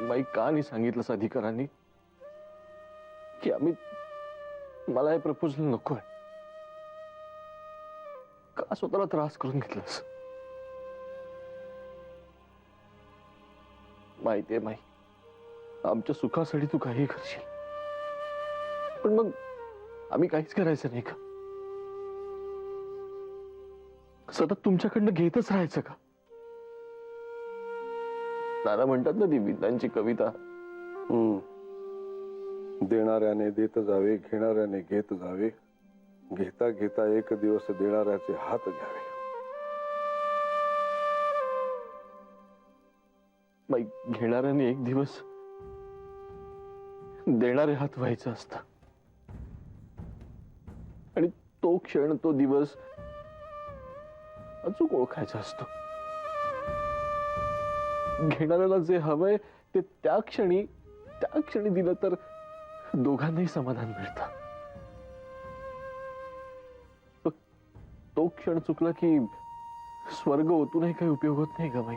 माई का नाही सांगितलंस अधिकाऱ्यांनी की मला हे प्रपोजल नकोय? का स्वतःला त्रास करून घेतलास? माहितीये माई, आमच्या सुखासाठी तू काही करशील, पण मग आम्ही काहीच करायचं नाही का? सतत तुमच्याकडनं घेतच राहायचं का? नाना म्हणतात ना ती विद्यांची कविता, देणाऱ्याने देत जावे, घेणाऱ्याने घेत जावे, घेता घेता एक दिवस देणाऱ्याचे हात घ्यावे. बाई, घेणाऱ्याने एक दिवस देणारे हात व्हायचं असतं, आणि तो क्षण, तो दिवस अचूक ओळखायचा असतो. घेणाऱ्याला जे हवंय ते त्या क्षणी दिलं तर दोघांनाही समाधान मिळतं. तो क्षण चुकला की स्वर्ग ओतूनही काही उपयोग होत नाही का बाई?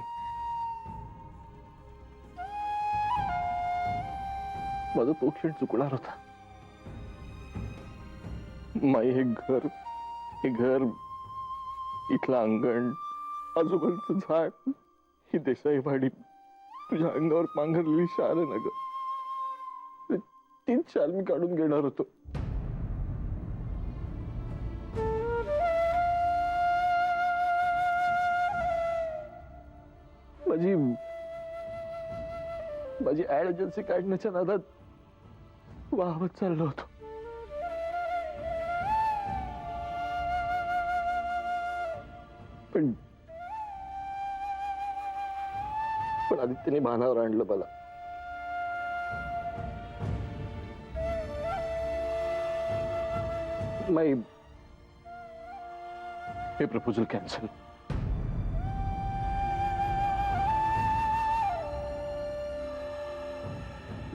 माझा तो क्षण चुकणार होता. माई, हे घर, इथलं अंगण, आजूबाजूचं झाड, ही देसाई वाडी, तुझ्या अंगावर पांघरलेली शाल आहे ना ग, तीच शाल मी काढून घेणार होतो. माझी ऍड एजन्सी काढण्याच्या नादात वाहवत चाललो होतो. पण आदित्यने भानावर आणलं मला. माई, हे प्रपोजल कॅन्सल.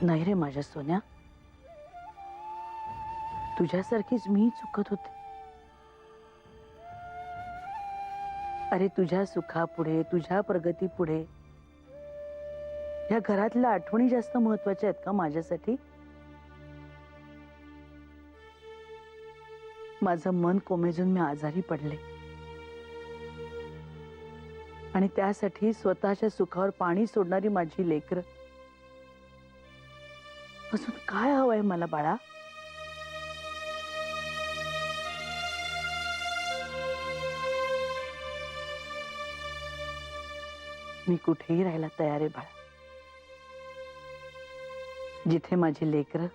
नाही रे माझ्या सोन्या, तुझ्यासारखीच मी चुकत होते. अरे तुझ्या सुखापुढे, तुझ्या प्रगतीपुढे या घरातल्या आठवणी जास्त महत्वाच्या आहेत का माझ्यासाठी? माझं मन कोमेजून मी आजारी पडले, आणि त्यासाठी स्वतःच्या सुखावर पाणी सोडणारी माझी लेकरं. अजून काय हवंय मला बाळा? मी कुठेही राहायला तयार आहे बाळा. जिथे माझी लेकरं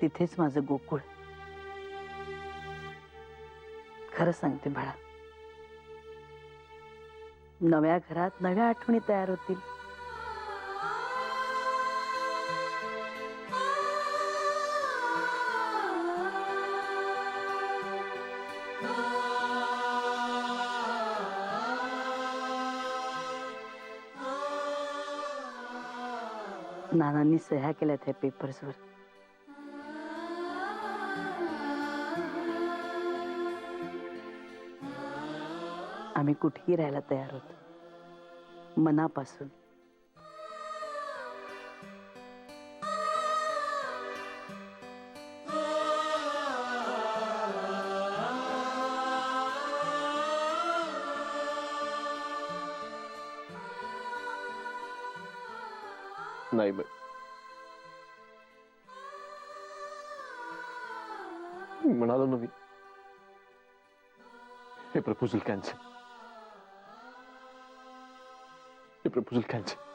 तिथेच माझं गोकुळ. खरं सांगते बाळा, नव्या घरात नव्या आठवणी तयार होतील. नानांनी सह्या केल्यात ह्या पेपर्सवर. आम्ही कुठेही राहायला तयार होतो, मनापासून. नाही बाई, म्हणालो ना मी, हे प्रपोजल कॅन्सल. हे प्रपोजल कॅन्सल.